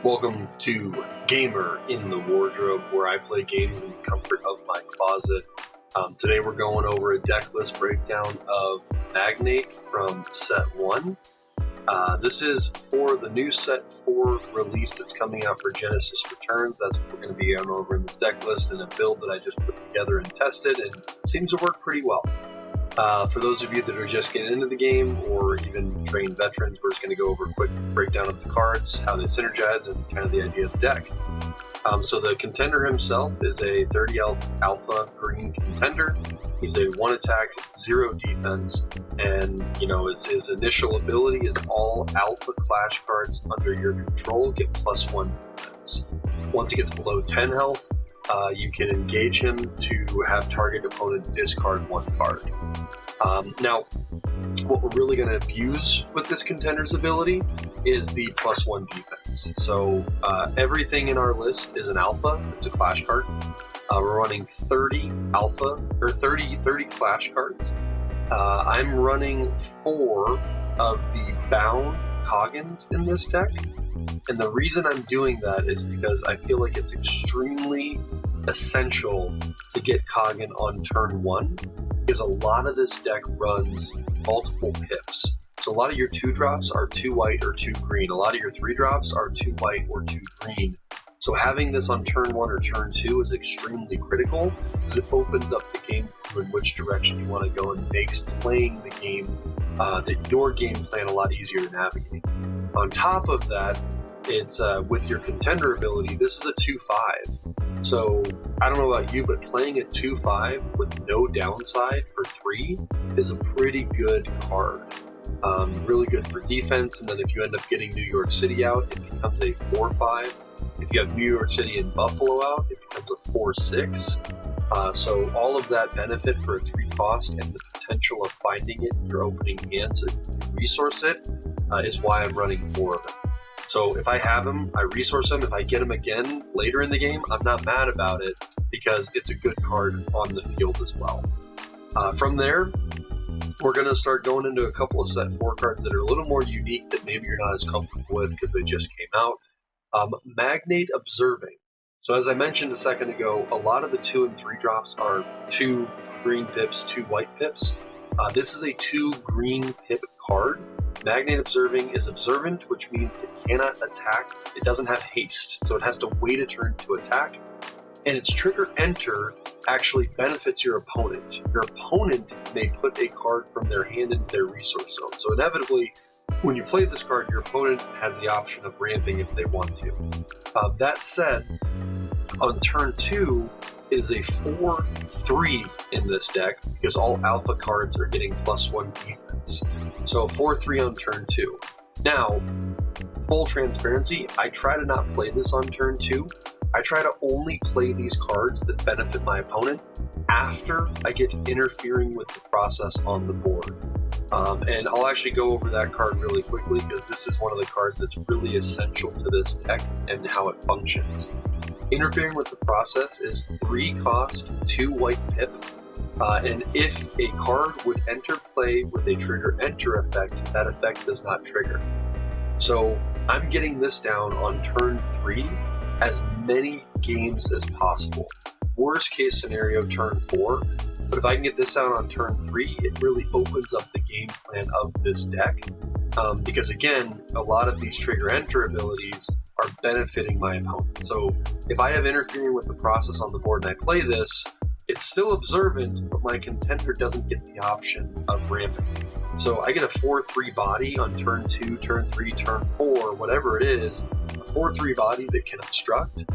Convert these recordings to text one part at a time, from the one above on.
Welcome to Gamer in the Wardrobe, where I play games in the comfort of my closet. Today we're going over a deck list breakdown of Magnate from Set 1. This is for the new Set 4 release that's coming out for Genesis Returns. That's what we're going to be going over in this deck list and a build that I just put together and tested, and seems to work pretty well. For those of you that are just getting into the game, or even trained veterans, we're just going to go over a quick breakdown of the cards, how they synergize, and kind of the idea of the deck. So the contender himself is a 30 alpha green contender. He's a 1 attack, 0 defense, and his initial ability is all alpha clash cards under your control get +1 defense. Once he gets below 10 health, you can engage him to have target opponent discard 1 card. Now, what we're really going to abuse with this contender's ability is the +1 defense. So everything in our list is an alpha. It's a clash card. We're running 30 alpha, or 30 clash cards. I'm running 4 of the bound Coggins in this deck. And the reason I'm doing that is because I feel like it's extremely essential to get Coggin on turn 1, because a lot of this deck runs multiple pips. So a lot of your 2-drops are 2 white or 2 green. A lot of your 3-drops are 2 white or 2 green. So having this on turn 1 or turn 2 is extremely critical, because it opens up the game in which direction you want to go and makes playing the game, your game plan, a lot easier to navigate. On top of that, it's with your contender ability, this is a 2/5. So I don't know about you, but playing at 2/5 with no downside for 3 is a pretty good card. Really good for defense, and then if you end up getting New York City out, it becomes a 4/5. If you have New York City and Buffalo out, it becomes a 4/6. So all of that benefit for a 3 cost and the potential of finding it in your opening hand to resource it is why I'm running 4 of them. So if I have him, I resource him. If I get him again later in the game, I'm not mad about it, because it's a good card on the field as well. From there, we're going to start going into a couple of Set 4 cards that are a little more unique that maybe you're not as comfortable with because they just came out. Magnate Observing. So as I mentioned a second ago, a lot of the 2 and 3 drops are 2 green pips, 2 white pips. This is a 2 green pip card. Magnate Observing is observant, which means it cannot attack. It doesn't have haste, so it has to wait a turn to attack. And its trigger enter actually benefits your opponent. Your opponent may put a card from their hand into their resource zone. So inevitably, when you play this card, your opponent has the option of ramping if they want to. That said, on turn 2 is a 4/3 in this deck, because all alpha cards are getting +1 defense. So 4/3 on turn 2. Now, full transparency, I try to not play this on turn 2. I try to only play these cards that benefit my opponent after I get to interfering with the process on the board. And I'll actually go over that card really quickly, because this is one of the cards that's really essential to this deck and how it functions. Interfering with the process is 3 cost, 2 white pip, and if a card would enter play with a trigger enter effect, that effect does not trigger. So I'm getting this down on turn 3 as many games as possible. Worst case scenario, turn 4. But if I can get this out on turn 3, it really opens up the game plan of this deck. Because again, a lot of these trigger enter abilities are benefiting my opponent. So if I have interfering with the process on the board and I play this, it's still observant, but my contender doesn't get the option of ramping. So I get a 4/3 body on turn 2, turn 3, turn 4, whatever it is, a 4/3 body that can obstruct.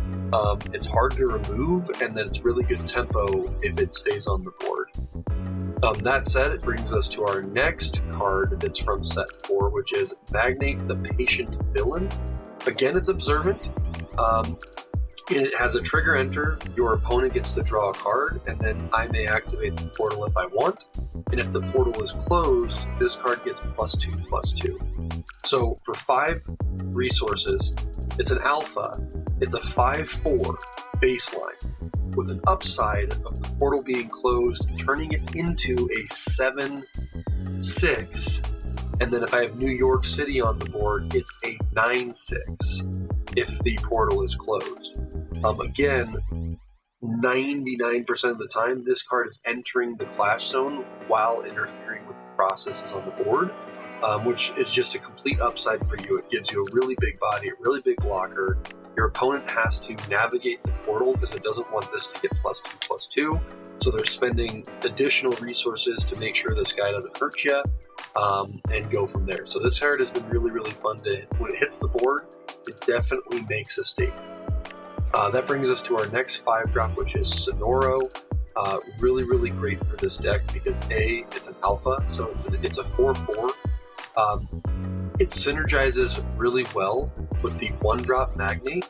It's hard to remove, and then it's really good tempo if it stays on the board. That said, it brings us to our next card that's from Set 4, which is Magnate the Patient Villain. Again, it's observant. It has a trigger enter, your opponent gets to draw a card, and then I may activate the portal if I want. And if the portal is closed, this card gets +2/+2. So for 5 resources, it's an alpha. It's a 5/4 baseline with an upside of the portal being closed, turning it into a 7/6. And then if I have New York City on the board, it's a 9/6. if the portal is closed. Again, 99% of the time, this card is entering the clash zone while interfering with the processes on the board, which is just a complete upside for you. It gives you a really big body, a really big blocker. Your opponent has to navigate the portal because it doesn't want this to get +2/+2. So they're spending additional resources to make sure this guy doesn't hurt you, and go from there. So this card has been really, really fun to hit. When it hits the board, it definitely makes a statement. That brings us to our next 5-drop, which is Sonoro. Really, really great for this deck because A, it's an alpha, so it's a 4/4. It synergizes really well with the 1-drop Magnate,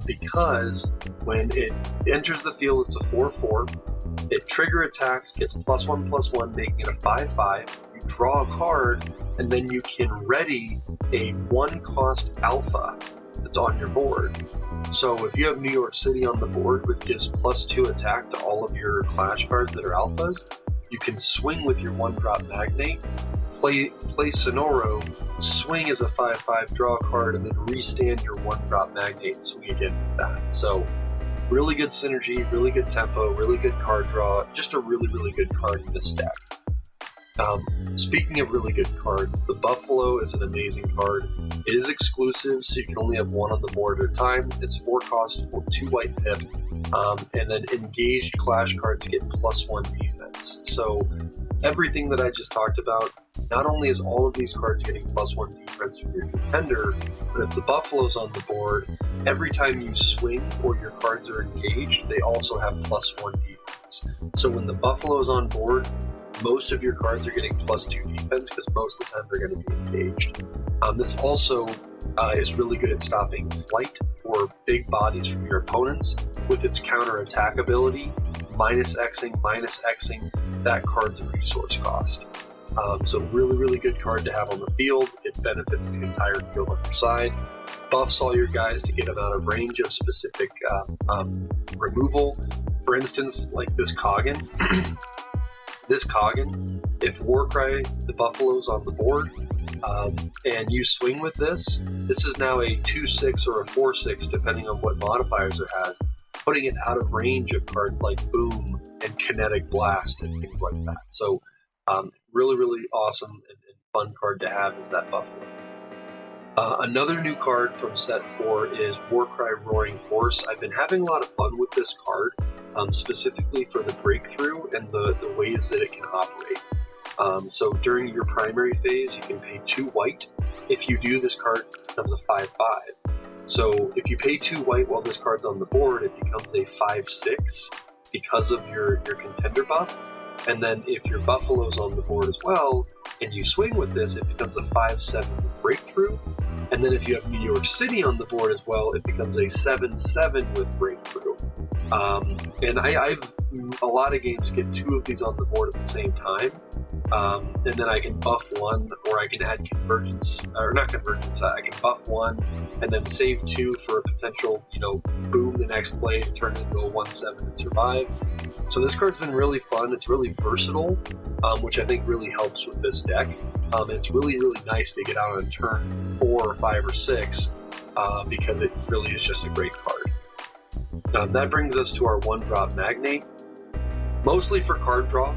because when it enters the field, it's a 4/4. It trigger attacks, gets +1/+1, making it a 5/5. You draw a card, and then you can ready a 1-cost alpha that's on your board. So if you have New York City on the board, which gives +2 attack to all of your clash cards that are alphas, you can swing with your 1-drop Magnate, play Sonoro, swing as a 5/5, draw a card, and then restand your 1-drop Magnate and swing again with that. So really good synergy, really good tempo, really good card draw, just a really, really good card in this deck. Speaking of really good cards, the Buffalo is an amazing card. It is exclusive, so you can only have one on the board at a time. It's 4 cost for 2 white pip, and then engaged clash cards get +1 defense. So everything that I just talked about, not only is all of these cards getting +1 defense from your contender, but if the Buffalo's on the board, every time you swing or your cards are engaged, they also have +1 defense. So when the Buffalo's on board, most of your cards are getting +2 defense because most of the time they're going to be engaged. This also is really good at stopping flight or big bodies from your opponents with its counter attack ability, -Xing that card's resource cost. So really, really good card to have on the field. It benefits the entire field on your side. Buffs all your guys to get them out of range of specific removal. For instance, like this Coggin. This Coggin, if Warcry, the Buffalo's on the board, and you swing with this, this is now a 2/6 or a 4/6, depending on what modifiers it has, putting it out of range of cards like Boom and Kinetic Blast and things like that. So really, really awesome and fun card to have is that Buffalo. Another new card from set 4 is Warcry Roaring Horse. I've been having a lot of fun with this card, specifically for the breakthrough and the ways that it can operate. So during your primary phase, you can pay 2 white. If you do, this card becomes a 5/5. So if you pay 2 white while this card's on the board, it becomes a 5/6 because of your contender buff. And then if your Buffalo's on the board as well, and you swing with this, it becomes a 5/7 with breakthrough. And then if you have New York City on the board as well, it becomes a 7/7 with breakthrough. And I've a lot of games get 2 of these on the board at the same time, and then I can buff 1, or I can add convergence, or not convergence. I can buff 1 and then save 2 for a potential, boom the next play to turn into a 1/7 and survive. So this card's been really fun. It's really versatile, which I think really helps with this deck. And it's really, really nice to get out on turn 4 or 5 or 6 because it really is just a great card. That brings us to our 1-drop Magnate. Mostly for card draw.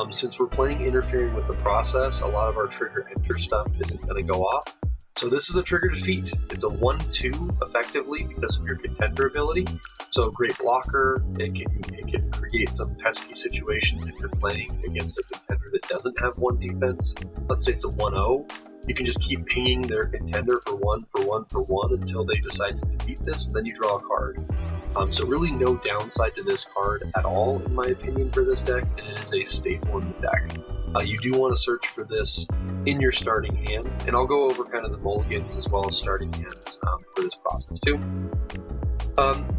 Since we're playing interfering with the process, a lot of our trigger enter stuff isn't going to go off. So this is a trigger defeat. It's a 1/2 effectively because of your contender ability. So great blocker. It can create some pesky situations if you're playing against a contender that doesn't have 1 defense. Let's say it's a 1-0. You can just keep pinging their contender for 1 until they decide to defeat this, and then you draw a card. So really no downside to this card at all, in my opinion, for this deck, and it is a staple in the deck. You do want to search for this in your starting hand, and I'll go over kind of the mulligans as well as starting hands for this process too.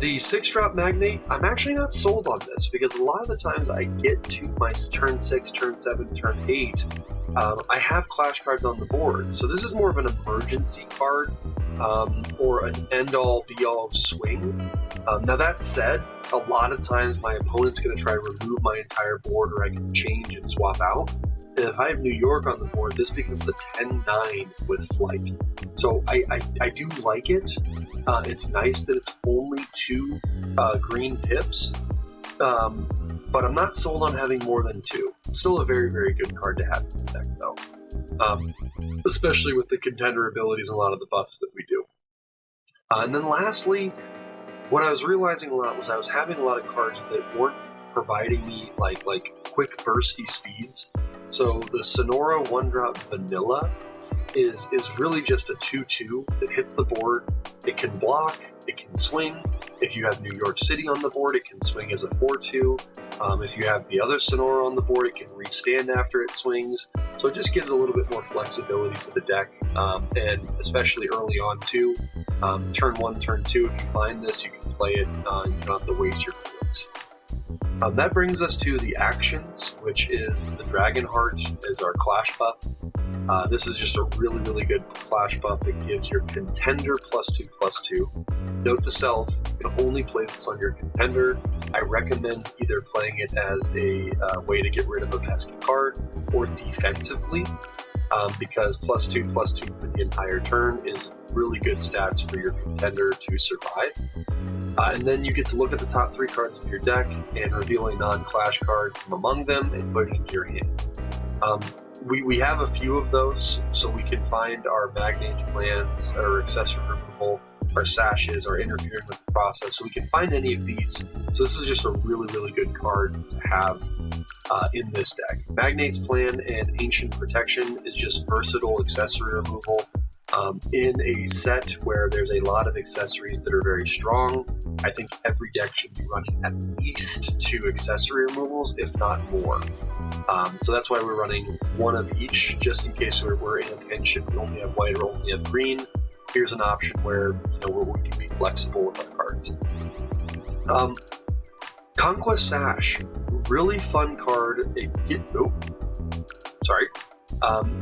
The 6-drop Magnate, I'm actually not sold on this because a lot of the times I get to my turn 6, turn 7, turn 8, I have clash cards on the board. So this is more of an emergency card or an end-all be-all swing. Now that said, a lot of times my opponent's going to try to remove my entire board, or I can change and swap out. if I have New York on the board, this becomes the 10-9 with Flight. So I do like it. It's nice that it's only 2 green pips, but I'm not sold on having more than 2. It's still a very, very good card to have in the deck, though, especially with the contender abilities and a lot of the buffs that we do. And then lastly, what I was realizing a lot was I was having a lot of cards that weren't providing me like quick bursty speeds. So the Sonora 1-drop Vanilla is really just a 2/2 that hits the board. It can block, it can swing. If you have New York City on the board, it can swing as a 4/2. If you have the other Sonora on the board, it can restand after it swings. So it just gives a little bit more flexibility to the deck, and especially early on too. Turn 1, turn 2, if you find this, you can play it. You don't have to waste your points. That brings us to the actions, which is the Dragon Heart is our clash buff. This is just a really, really good clash buff that gives your contender +2/+2. Note to self, you can only play this on your contender. I recommend either playing it as a way to get rid of a pesky card or defensively, because +2/+2 for the entire turn is really good stats for your contender to survive. And then you get to look at the top 3 cards of your deck and reveal a non-clash card from among them and put it into your hand. We have a few of those, so we can find our Magnate's lands, our accessory removal, our sashes, our interfering with the process, so we can find any of these. So this is just a really, really good card to have in this deck. Magnate's Plan and Ancient Protection is just versatile accessory removal. In a set where there's a lot of accessories that are very strong, I think every deck should be running at least 2 accessory removals, if not more. So that's why we're running 1 of each, just in case we're in a pinch and we only have white or only have green. Here's an option where we can be flexible with our cards. Conquest Sash, really fun card.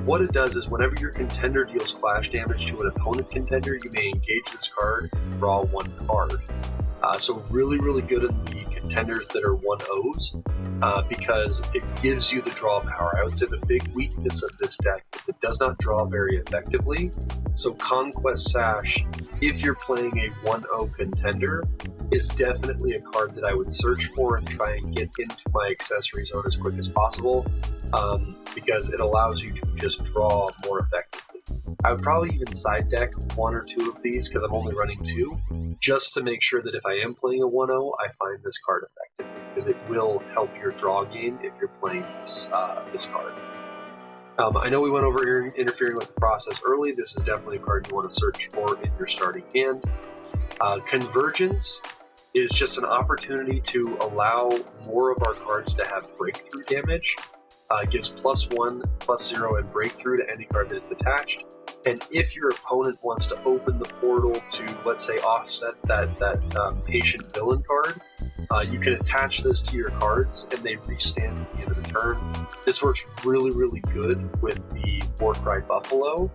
What it does is whenever your contender deals clash damage to an opponent contender, you may engage this card and draw 1 card. So really, really good in the contenders that are 1/0s, because it gives you the draw power. I would say the big weakness of this deck is it does not draw very effectively. So Conquest Sash, if you're playing a 1/0 contender, is definitely a card that I would search for and try and get into my accessory zone as quick as possible, because it allows you to just draw more effectively. I would probably even side deck 1 or 2 of these, because I'm only running 2, just to make sure that if I am playing a 1/0, I find this card effective, because it will help your draw game if you're playing this card. I know we went over interfering with the process early. This is definitely a card you want to search for in your starting hand. Convergence is just an opportunity to allow more of our cards to have breakthrough damage. It gives +1/+0 and breakthrough to any card that's attached. And if your opponent wants to open the portal to, let's say, offset that patient villain card, you can attach this to your cards and they restand at the end of the turn. This works really, really good with the Warcry Buffalo,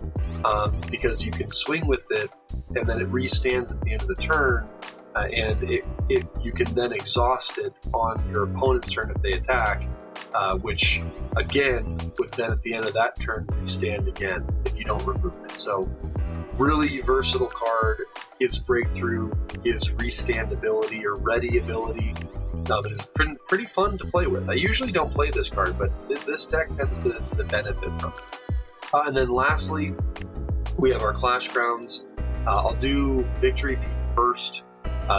because you can swing with it and then it restands at the end of the turn, and you can then exhaust it on your opponent's turn if they attack, which again would then at the end of that turn restand again if you don't remove it. So really versatile card, gives breakthrough, gives restand ability or ready ability, but it's pretty fun to play with. I usually don't play this card, but this deck tends to benefit from it. And then lastly, we have our Clash Grounds. I'll do Victory Peak first.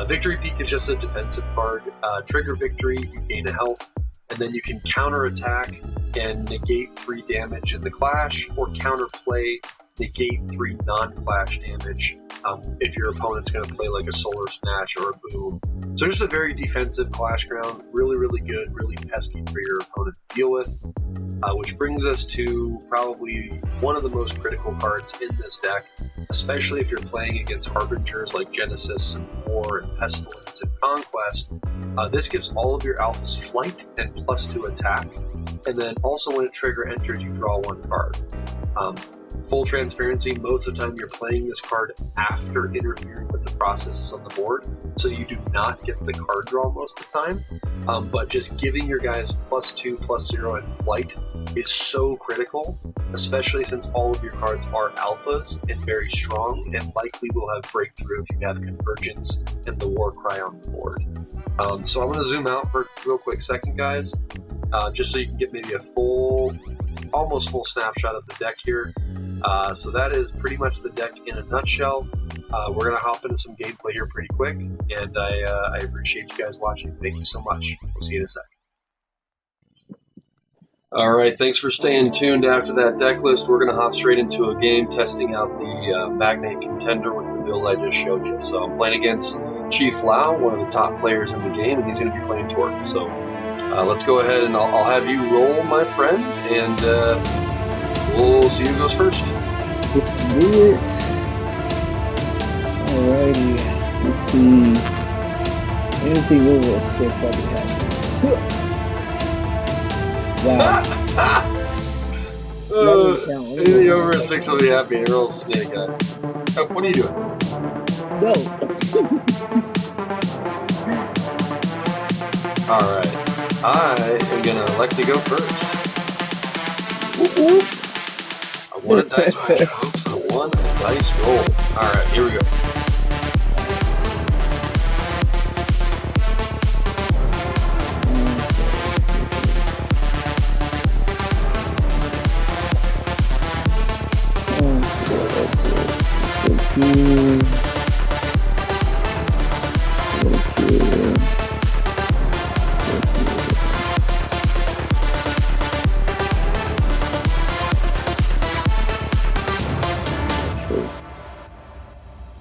Victory Peak is just a defensive card. Trigger Victory, you gain a health, and then you can counter-attack and negate 3 damage in the clash, or counterplay, negate 3 non-clash damage if your opponent's going to play like a Solar Smash or a Boom. So just a very defensive Clash Ground, really, really good, really pesky for your opponent to deal with. Which brings us to probably one of the most critical cards in this deck, especially if you're playing against Harbingers like Genesis and War and Pestilence and Conquest. This gives all of your alphas Flight and +2 attack, and then also when a trigger enters, you draw 1 card. Full transparency, most of the time you're playing this card after interfering with the processes on the board, so you do not get the card draw most of the time. But just giving your guys +2, +0 and flight is so critical, especially since all of your cards are alphas and very strong, and likely will have breakthrough if you have convergence and the war cry on the board. So I'm going to zoom out for a real quick second, guys, just so you can get maybe a almost full snapshot of the deck here. So that is pretty much the deck in a nutshell. We're going to hop into some gameplay here pretty quick, and I appreciate you guys watching. Thank you so much. We'll see you in a sec. Alright, thanks for staying tuned after that deck list. We're going to hop straight into a game testing out the Magnate Contender with the build I just showed you. So I'm playing against Chief Lau, one of the top players in the game, and he's going to be playing Torque. So let's go ahead and I'll have you roll, my friend, and we'll see who goes first. Do it. Alrighty. Let's see. Anything over a 6, I'll be happy. Wow. Anything over a 6 will be happy. You're all snake eyes. Oh, what are you doing? No. Alright. I am going to elect to go first. I won a dice roll, folks. I won a dice roll. Alright, here we go.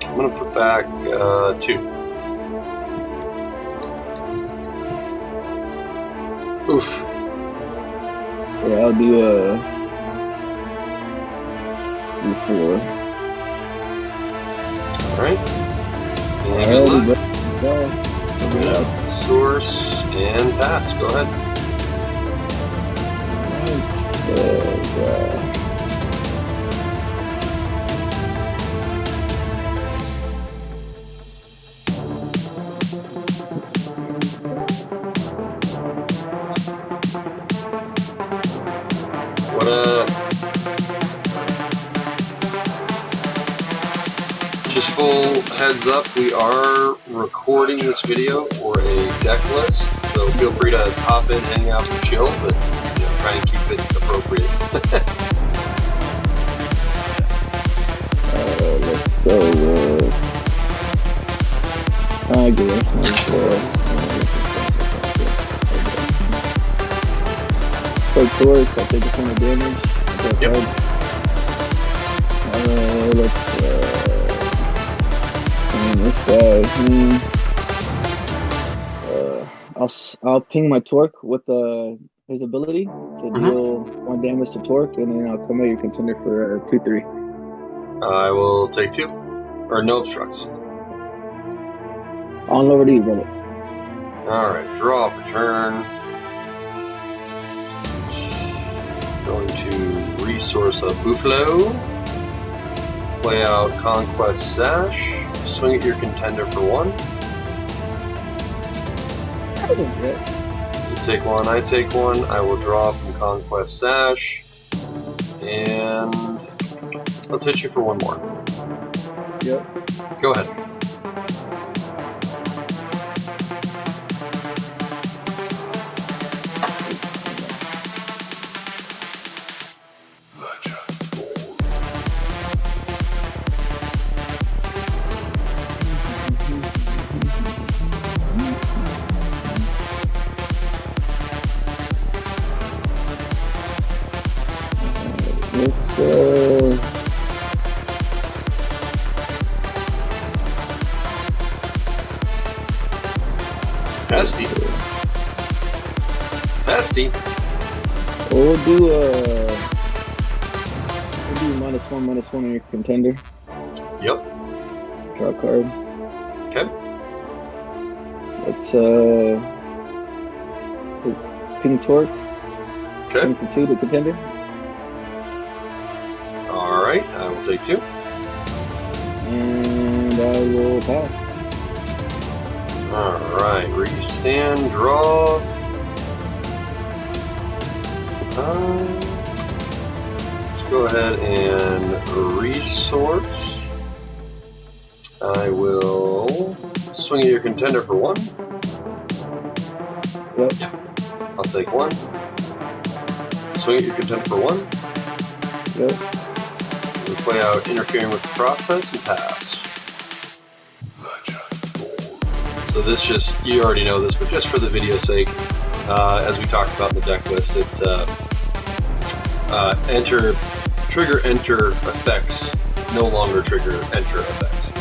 I'm going to put back 2. Oof. Yeah, I'll do 4. Alright. And good luck. Source and pass. Go ahead. Just full heads up, we are recording this video for a deck list, so feel free to hop in, hang out, and chill, but try and keep it appropriate. Let's go with, I guess, Torque, I'll take a point of damage. Yep. This guy. I'll ping my Torque with his ability to deal 1 damage to Torque, and then I'll come at your contender for 2/3. I will take 2, or no obstructs. On over to you, brother. All right, draw for turn. Going to resource a Buffalo. Play out Conquest Sash. Swing at your contender for 1. You take 1, I take 1. I will draw from Conquest Sash. And let's hit you for 1 more. Yep. Go ahead. Pesty. Pesty. We'll do -1/-1 on your contender. Yep. Draw a card. Okay. Let's ping Torque. Okay. Swing for 2 to contender. All Alright, I will take 2. And I will pass. Alright, restand, draw. Let's go ahead and resource. I will swing at your contender for 1. Yep. Yeah. I'll take 1. Swing at your contender for 1. Yep. We play out interfering with the process and pass. So this just, you already know this, but just for the video's sake, as we talked about in the deck list, it trigger enter effects no longer trigger enter effects.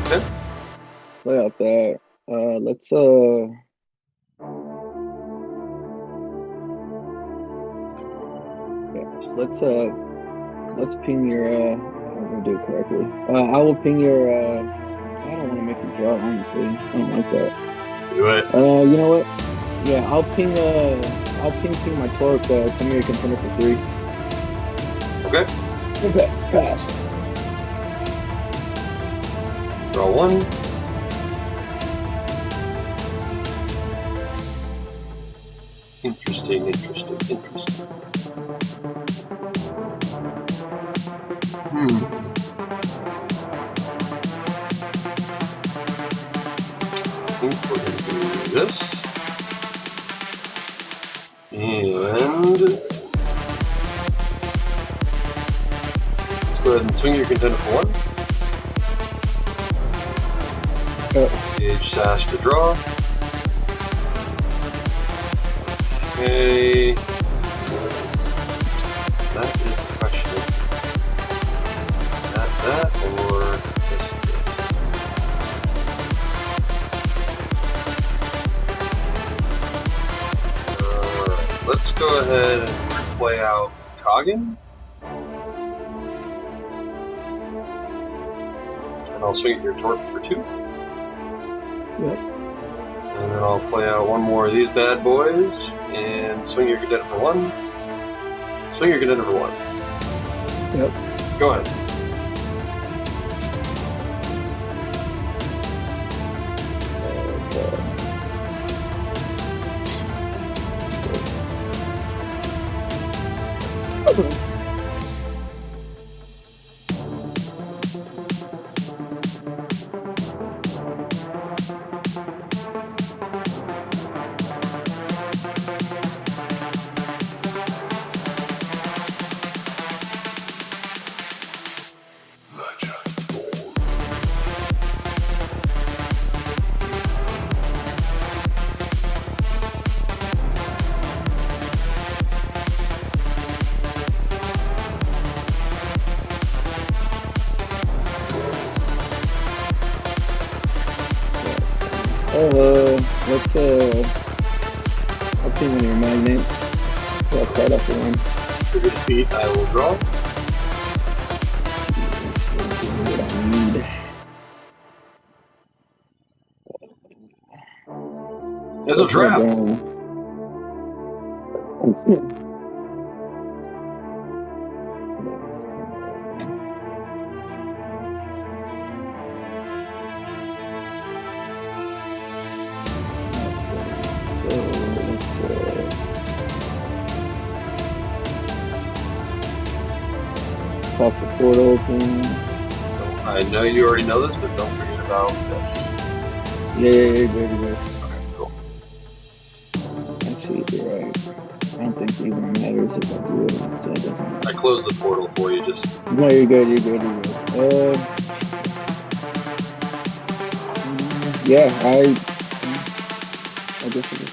Okay. Play out that. Let's ping your I'm gonna do it correctly. I will ping your I don't want to make you draw, honestly. I don't like that. Do it. You know what? Yeah, I'll ping my torque, come here contender for 3. Okay. Okay, pass. Draw 1. Interesting. I think we're going to do this. And let's go ahead and swing your contender for 1. Gauge sash to draw. Okay. That is the question. That or this. Alright, let's go ahead and play out Coggin. And I'll swing at your torque for 2. Yep. And then I'll play out one more of these bad boys and swing your contender for 1. Swing your contender for 1. Yep. Go ahead. Let's I'll ping one of your magnates. Draw a card off the 1. For defeat, I will draw. What I need. It's a trap. Pop the portal open. I know you already know this, but don't forget about this. Yeah, you're good. Okay, cool. Actually, you're right. I don't think it even matters if I do it, so it doesn't. I closed the portal for you, just... No, you're good. Yeah, I guess it's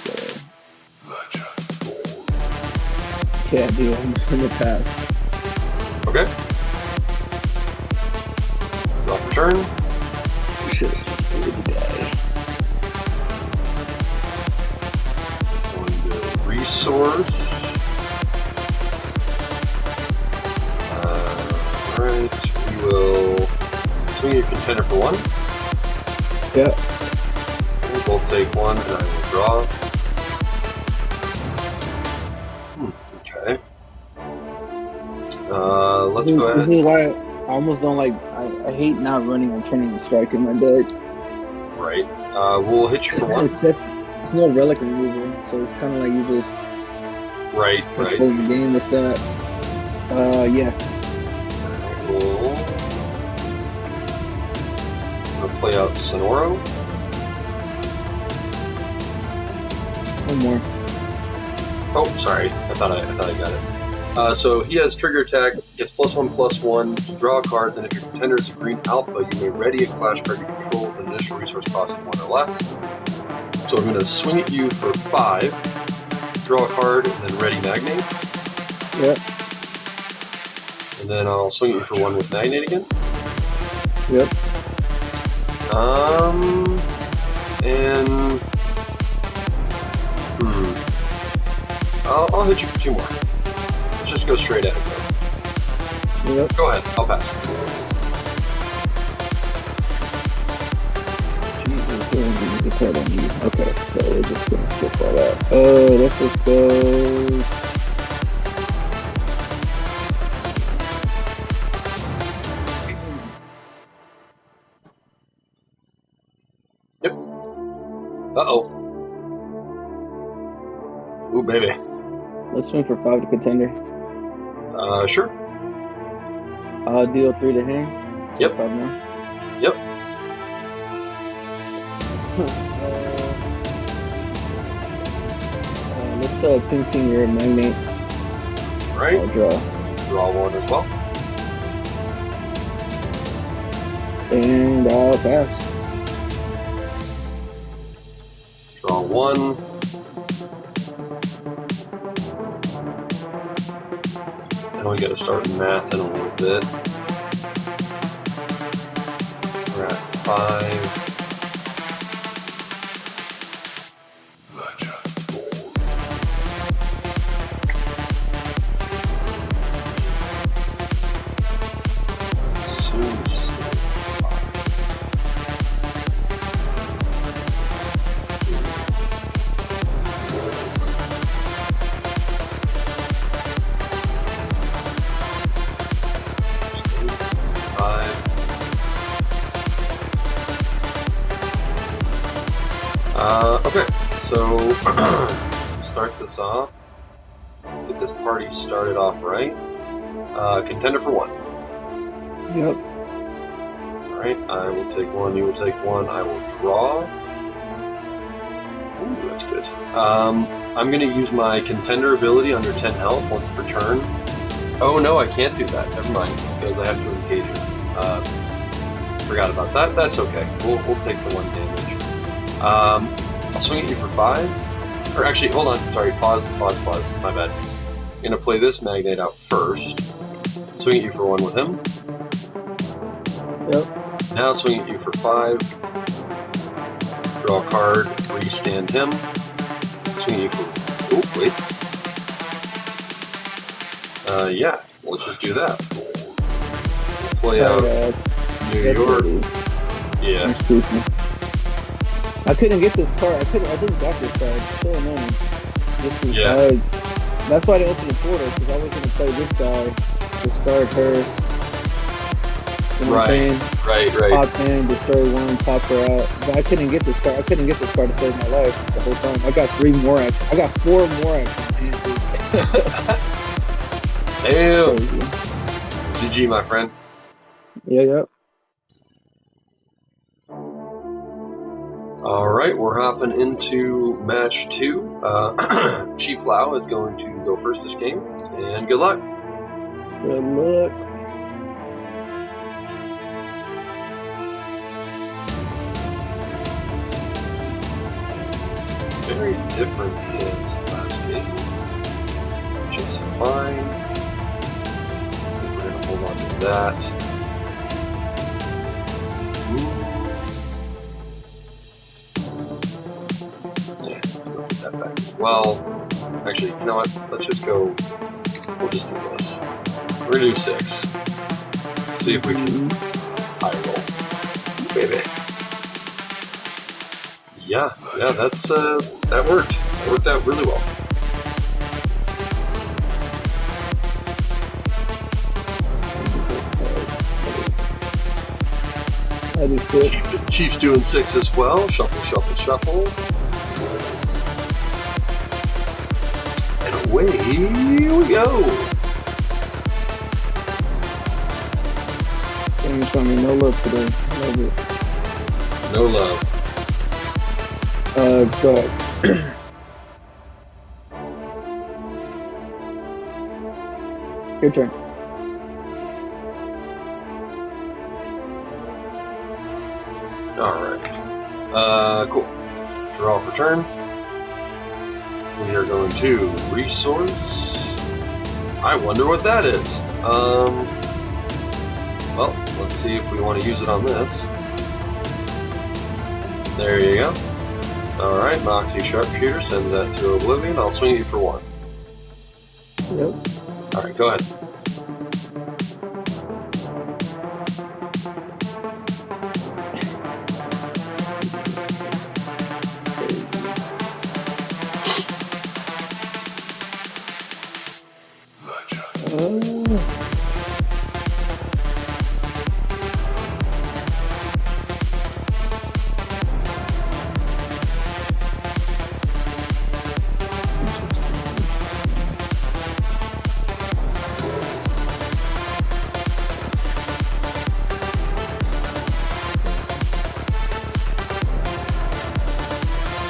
can't do it in the past. Okay. Draw for turn. We should have just did the guy. Going to resource. swing your contender for 1. Yep. We'll both take 1, and I will draw. Okay. Let's go ahead. This is why I almost don't like. I hate not running or turning a strike in my deck. Right. We'll hit you for 1. It's no relic removal, so it's kind of like you just control the game with that. Yeah. We'll play out Sonoro. One more. Oh, sorry. I thought I got it. So he has trigger attack, gets +1/+1 to draw a card, then if your contender is a green alpha, you may ready a clash card you control with an initial resource cost of 1 or less. So I'm going to swing at you for 5, draw a card, and then ready Magnate. Yep. And then I'll swing at you for 1 with Magnate again. Yep. I'll hit you for 2 more. Let's just go straight at it. Yep. Go ahead, I'll pass. Jesus, I didn't get that on you. Okay, so we're just gonna skip all that. Let's just go. Yep. Uh-oh. Ooh, baby. Let's swing for 5 to contender. Sure. I'll deal 3 to hang. Yep. 5 more. Yep. Let's ping your Magnate. Right. I'll draw. Draw 1 as well. And I'll pass. Draw 1. And we gotta start math in a little bit. We're at 5. Okay, so start this off. Get this party started off right. Contender for 1. Yep. Alright, I will take 1, you will take 1, I will draw. Ooh, that's good. I'm going to use my contender ability under 10 health once per turn. Oh no, I can't do that. Never mind, because I have to engage it. Forgot about that. That's okay. We'll take the 1 damage. I'll swing at you for 5. Or actually, hold on. Sorry, pause. My bad. I'm going to play this Magnate out first. Swing at you for 1 with him. Yep. Now swing at you for 5. Draw a card. Restand him. Swing at you for... Oh, wait. Yeah. Let's just do that. We'll play out New York. Yeah. I couldn't get this card. I didn't got this card. It's so annoying. This was, that's why they opened the portal, because I was going to play this guy, discard her. You know what I'm saying? Right. Pop in, destroy 1, pop her out. But I couldn't get this card. I couldn't get this card to save my life the whole time. I got 3 more actions. I got 4 more actions. Damn. GG, my friend. Yeah. Alright, we're hopping into match 2. Chief Lau is going to go first this game, and good luck. Good luck. Very different in last game, which is fine. I think we're going to hold on to that. That back as well. Actually, you know what? Let's just go. We'll just do this. We're gonna do 6. See if we can high roll. Yeah, that's that worked. That worked out really well. I do 6. Chief's doing 6 as well. Shuffle, shuffle, shuffle. And away we go. You're showing me no love today. Love it. No love. Go ahead. Your turn. Alright. Cool. Draw for turn. We are going to resource. I wonder what that is. Well, let's see if we want to use it on this. There you go. Alright, Moxie Sharpshooter sends that to Oblivion. I'll swing at you for 1. Yep. Alright, go ahead.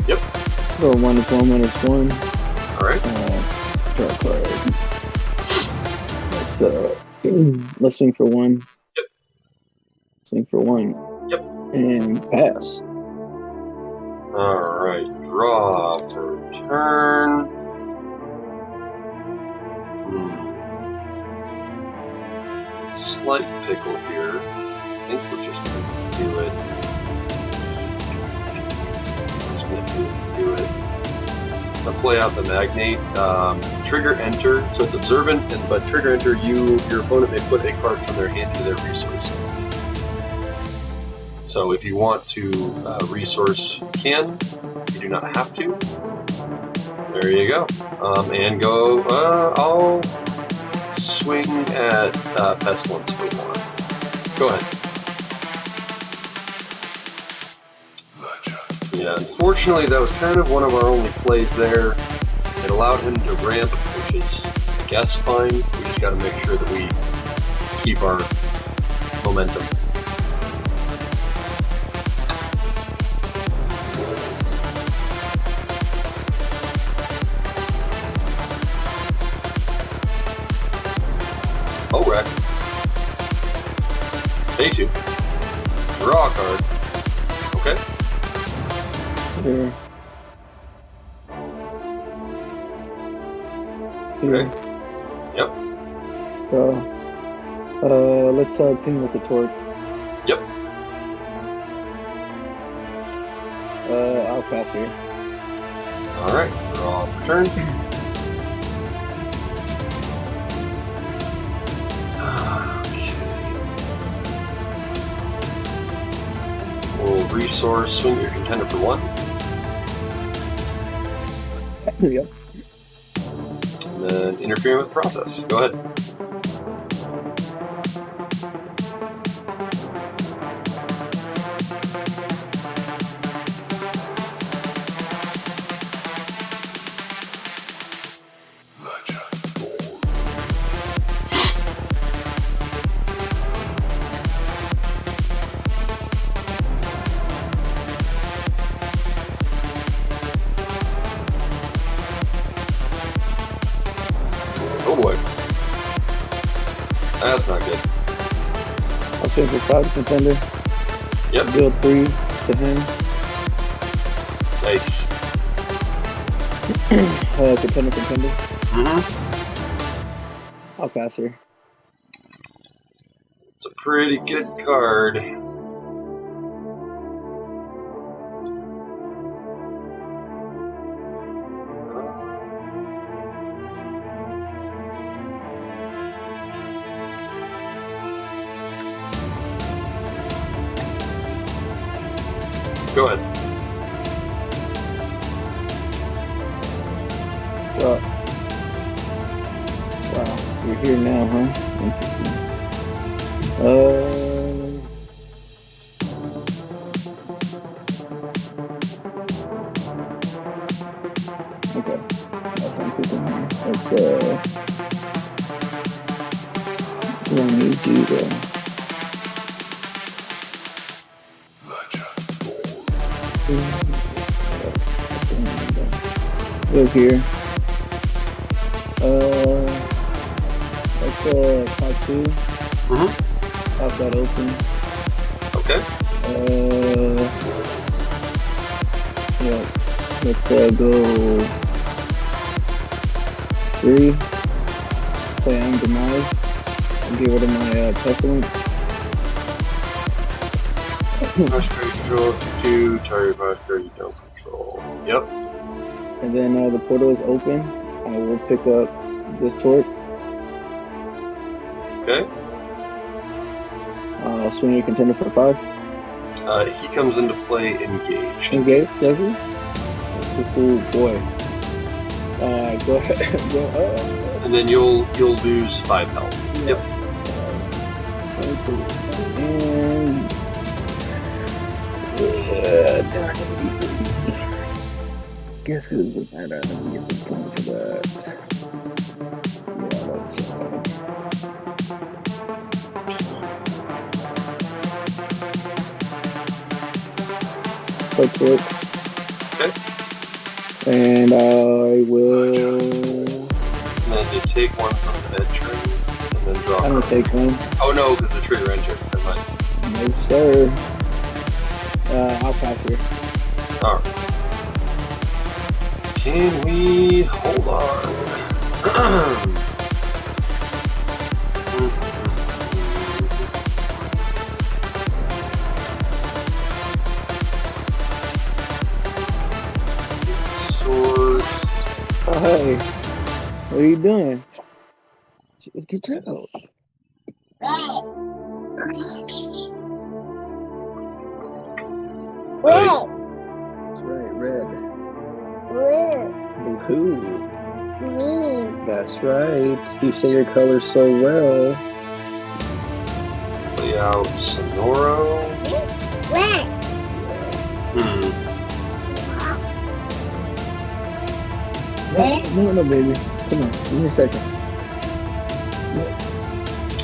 Yep. Go 1 is 1, 1 is 1. Alright. Draw a card. Let's swing for 1. Yep. Swing for 1. Yep. And pass. Alright, draw for turn. Slight pickle here. I think we're just going to do it. Just going to do it. To play out the Magnate. Trigger enter, so it's observant, but trigger enter, your opponent may put a card from their hand to their resource. So if you want to resource, you can. You do not have to. There you go. And go, I'll swing at Pestilence for 1. Go ahead. Yeah, unfortunately that was kind of one of our only plays there. It allowed him to ramp, which is, I guess, fine. We just got to make sure that we keep our momentum. Oh, wreck. Day 2. Draw a card. Okay. Here. Okay. Yep. Let's ping with the torque. Yep. I'll pass here. Alright, draw for turn. Okay. We'll resource, swing your contender for 1. Yep. And then interfere with the process. Go ahead. Oh boy. That's not good. I'll swing for 5 contender. Yep. Deal 3 to him. Yikes. Contender. Mm-hmm. I'll pass here. It's a pretty good card. Go ahead. let's I need you to go here. Let's top 2. Pop that open. Okay. Yeah. Let's go 3. Play Iron Demise. I'll get rid of my Pestilence. Power card control 2, target power card you don't control. Yep. And then the portal is open. I will pick up this torque. Okay. Swing your contender for 5. He comes into play engaged. Engaged, does he? Cool boy. Go ahead. Go up. And then you'll lose 5 health. Yeah. Yep. And darn it. Guess who's the better? Let me get the point for that. Yeah, that's quick. Okay. And I will. And then you take one from the entry, and then draw. I don't take one. Oh no, because the trigger entry. Never mind. No sir. I'll pass here. Alright. Can we hold on? Sword. Oh, hey. What are you doing? Get your out. Red. That's right, red. Blue. Blue. Green. That's right. You say your colors so well. Play out Sonoro. Red. No, baby. Come on, give me a second.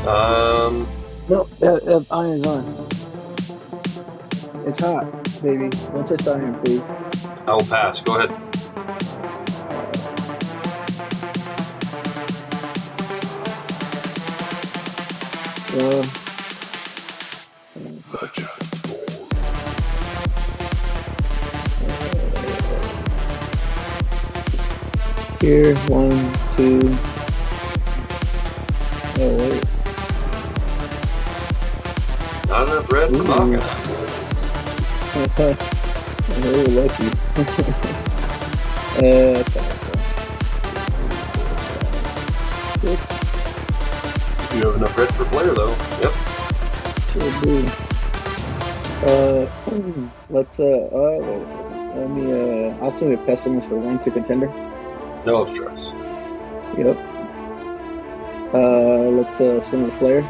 No. No, iron's on. It's hot, baby. Don't touch the iron, please. I will pass. Go ahead. Here, 1, 2. Oh, wait. Not enough red for Magnate. Very lucky. That's all. 6. You have enough red for Flare, though. Yep. Sure do. Let's, wait a second. Let me, I'll swing a Pestilence for 1 to contender. No obstructs. Yep. Let's, swing a Flare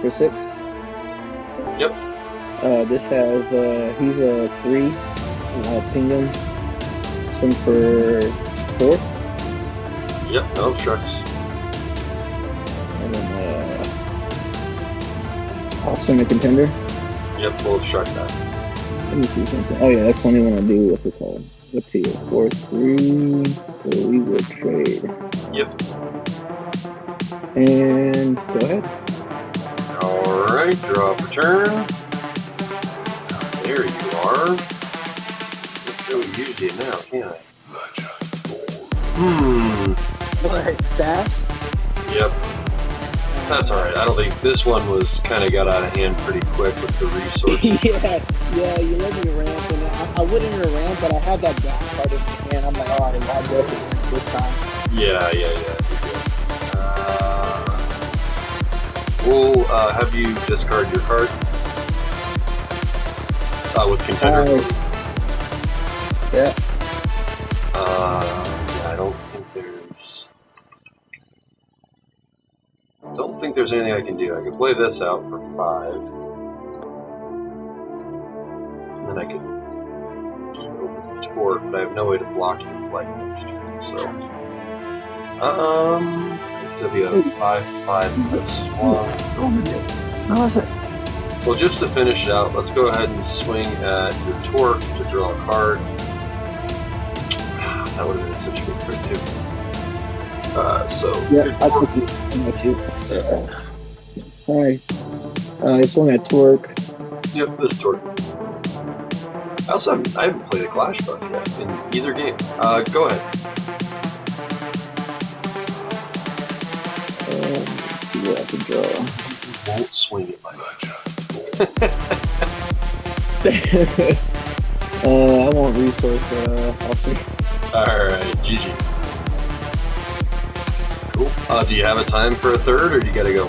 for 6. Yep. This has, he's a 3. Ping him. Swing for 4. Yep, no obstructs. And then, I'll swing a contender. Yep, we'll obstruct that. Let me see something. Oh yeah, that's only when I do, what's it called? Let's see, 4, 3. So we will trade. Yep. And go ahead. Alright, draw for turn. There you are. Let's go use it now, can't I? What? Sash? Yep. That's alright. I don't think this one was kind of got out of hand pretty quick with the resources. yeah, you let me ramp, and I wouldn't have ramp, but I had that down card in my hand. I'm like, oh, I got to this time. Yeah. We'll have you discard your card with contender. Yeah. I don't think there's anything I can do. I can play this out for 5. And then I can keep open the torque, but I have no way to block your flight next turn. So To be a 5/5 plus swung. How is it? Well, just to finish it out, let's go ahead and swing at your torque to draw a card. That would have been such a good trick too. Yeah, I took you. I'm at you. Hi. I swung at torque. Yep, this torque. I haven't played a Clash buff yet in either game. Go ahead. Let's see what I can draw. You won't swing at my I want resource, but I'll swing. Alright, GG. Cool. Do you have a time for a third, or do you gotta go?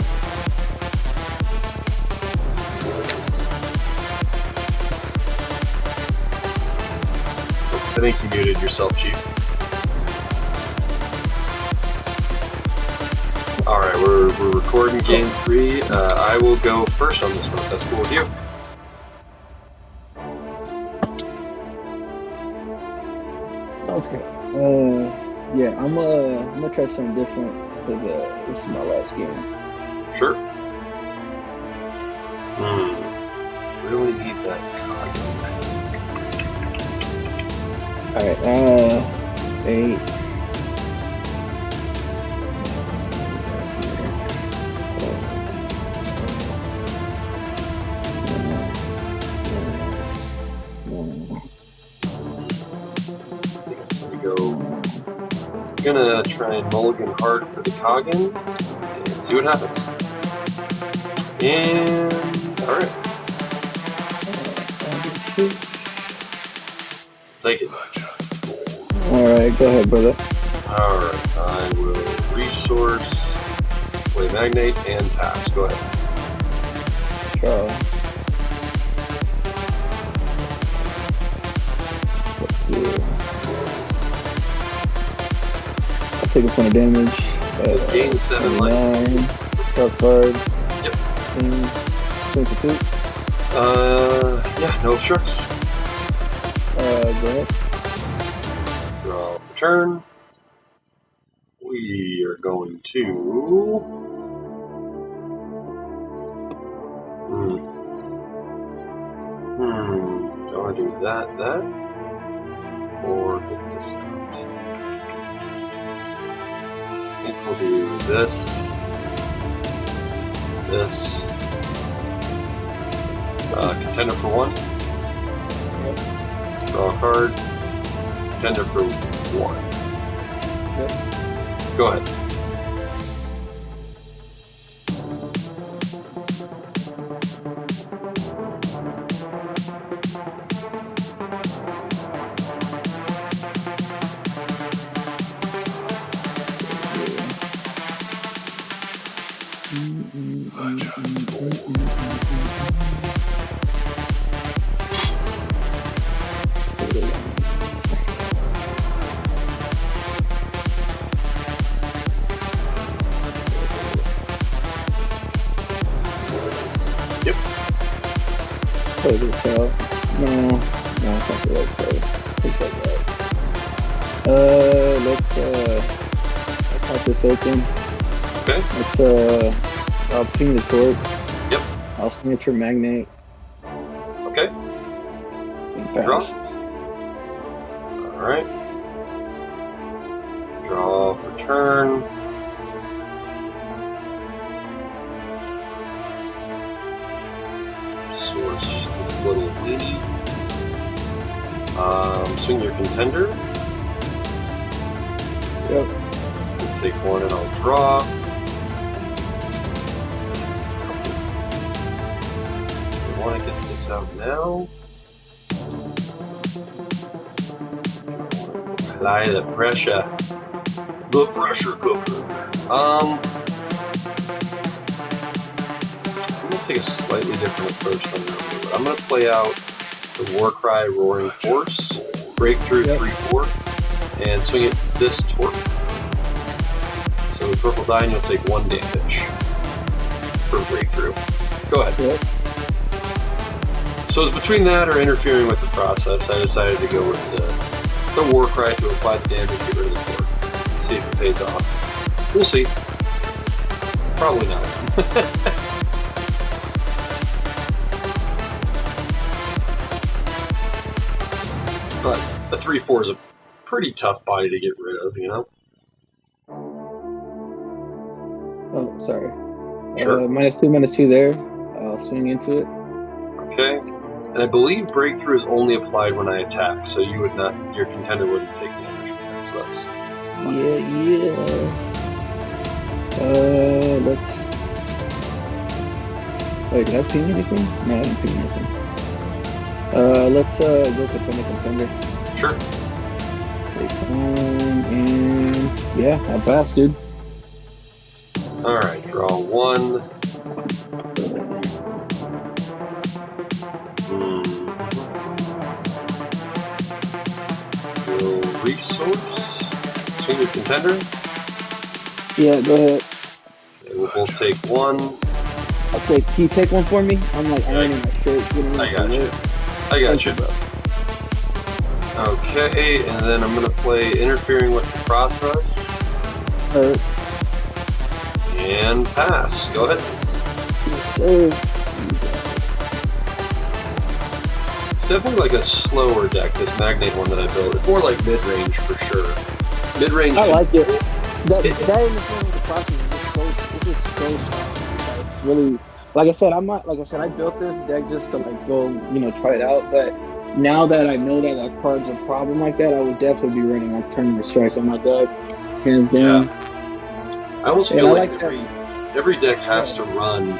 I think you muted yourself, Chief. Alright, we're recording game 3. I will go first on this one, if that's cool with you. Okay. Yeah, I'm gonna try something different because this is my last game. Sure. Really need that card. Alright, 8. Gonna try and mulligan hard for the Coggin and see what happens. And alright. 6. Take it. Alright, go ahead, brother. Alright, I will resource, play Magnate, and pass. Go ahead. Draw. Take a point of damage. Gain 7 life. 9. Draw card. Yep. Swing for 2. Yeah, no obstructs. Go ahead. Draw for turn. We are going to. Do I do that, or get this out? I think we'll do this. Contender for 1. Yep. Draw a card. Contender for 1. Yep. Go ahead. Yep. Play this out. No, it's not the right play. Take that back. Let's I'll pop this open. Okay. Let's I'll ping the torque. Yep. I'll swing at your Magnate. Okay. Draw. Alright. Draw for turn. Source this little weenie. Swing your contender. Yep. We'll take 1 and I'll draw. I want to get this out now. Apply the pressure. The pressure cooker. I'm going to take a slightly different approach than normal. I'm going to play out the Warcry Roaring Force, Breakthrough 3/4, and swing it this torque. So with purple die, and you'll take 1 damage for Breakthrough. Go ahead. Yep. So it's between that or interfering with the process. I decided to go with the Warcry to apply the damage, get rid of the torque. See if it pays off. We'll see. Probably not. But a 3/4 is a pretty tough body to get rid of, you know? Oh, sorry. Sure. -2 there. I'll swing into it. Okay. And I believe breakthrough is only applied when I attack, so you would not, your contender wouldn't take damage from that, so that's... Yeah. Let's... Wait, did I ping anything? No, I didn't ping anything. Let's go contender. Sure. Take one, and yeah, I passed, dude. Alright, draw one. Resource. Swing your contender. Yeah, go ahead. Okay, we'll both take one. Can you take one for me? I'm like ironing my shirt. I got you, bro. Okay, and then I'm gonna play interfering with the process. And pass. Go ahead. Yes, sir. It's definitely like a slower deck, this Magnate one that I built. It's more like mid-range for sure. Mid-range. I like it. That interfering with the process is just so strong. It's really, like I said, I built this deck just to like go, try it out. But now that I know that that card's a problem like that, I would definitely be running like Tournament Strike on my deck, hands down. Yeah. I almost feel like every deck has to run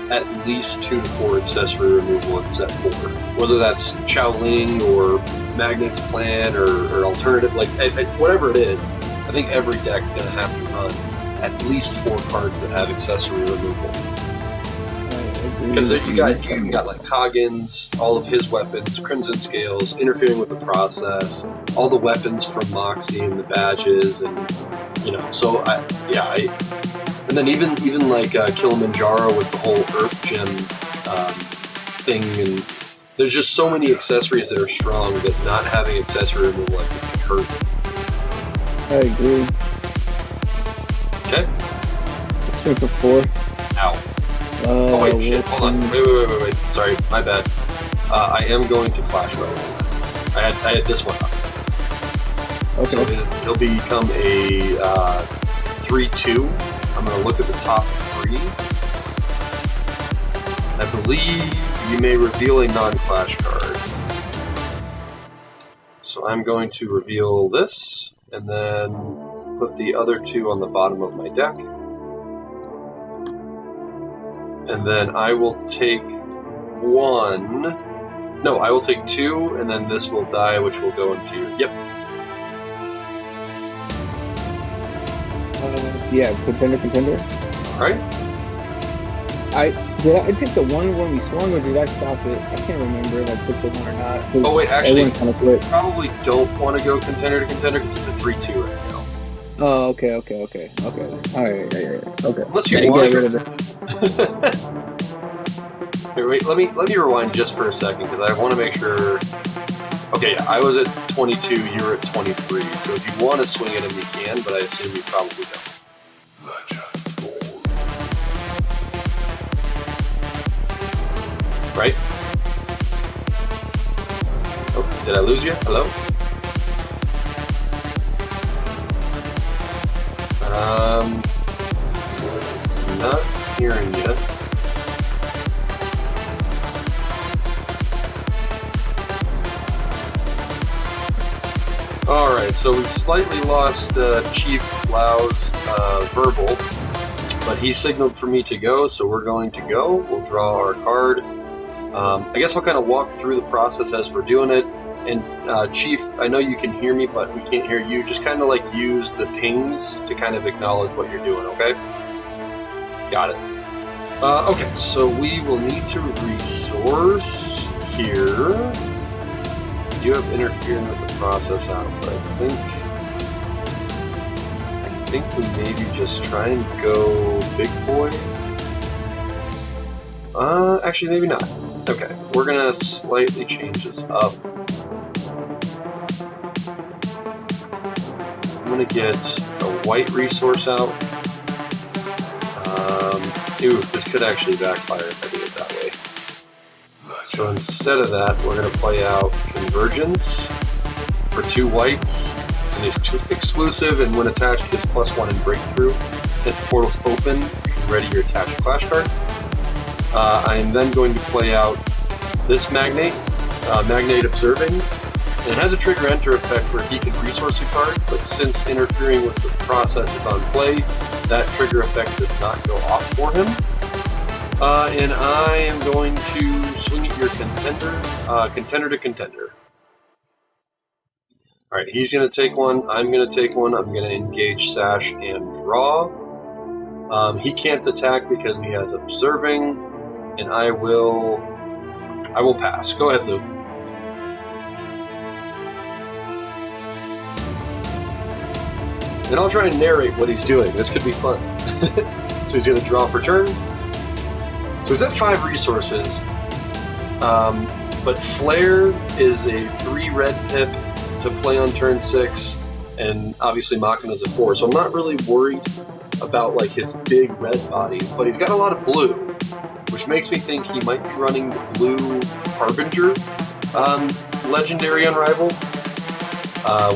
at least 2 to 4 accessory removal in set 4. Whether that's Ling or Magnate's Plan or alternative, like whatever it is, I think every deck's going to have to run at least 4 cards that have accessory removal. Because you got like Coggins, all of his weapons, Crimson Scales, interfering with the process, all the weapons from Moxie and the badges, and so and then even like Kilimanjaro with the whole Earth Gem thing, and there's just so many accessories that are strong that not having accessory removal like can hurt. I agree. Okay. Swing for 4. Ow. Oh wait, shit, hold on. Wait. Sorry, my bad. I am going to Flash Row. I had this one up. Okay. So he'll become a 3/2. I'm going to look at the top 3. I believe you may reveal a non-clash card. So I'm going to reveal this, and then put the other 2 on the bottom of my deck. And then I will take 1. No, I will take 2, and then this will die, which will go into your... Yep. Yeah, contender. Alright. Did I take the 1 when we swung, or did I stop it? I can't remember if I took the 1 or not. Oh wait, actually, kind of quick. Probably don't want to go contender to contender because it's a 3/2 right now. Oh, okay. All right, yeah. Okay. Unless you want to get rid of it. Here, wait, let me rewind just for a second because I want to make sure. Okay, yeah, I was at 22, you were at 23. So if you want to swing at him, you can, but I assume you probably don't. Right? Oh, did I lose you? Hello? Not hearing you. Alright, so we slightly lost Chief Lau's verbal, but he signaled for me to go, so we're going to go. We'll draw our card. I guess I'll kind of walk through the process as we're doing it. And Chief, I know you can hear me, but we can't hear you. Just kind of like use the pings to kind of acknowledge what you're doing, okay? Got it. Okay, so we will need to resource here. You have interfering with the process out, but I think we maybe just try and go big boy. Actually, maybe not. Okay, we're gonna slightly change this up. I'm gonna get a white resource out. Ooh, this could actually backfire if I do it that way. So instead of that, we're going to play out Convergence for 2 whites. It's an exclusive, and when attached, gives +1 in Breakthrough. If the portal's open, you can ready your attached Clash card. I am then going to play out this Magnate, Magnate Observing. And it has a trigger enter effect where he can resource a card, but since interfering with the process is on play, that trigger effect does not go off for him. And I am going to swing at your contender, contender to contender. Alright, he's going to take one, I'm going to take one, I'm going to engage Sash and draw. He can't attack because he has Observing, and I will pass. Go ahead, Lou. And I'll try and narrate what he's doing. This could be fun. So he's going to draw for turn. So he's at 5 resources. But Flare is a 3 red pip to play on turn 6. And obviously Magnate is a 4. So I'm not really worried about like his big red body. But he's got a lot of blue, which makes me think he might be running the blue Harbinger legendary Unrivaled,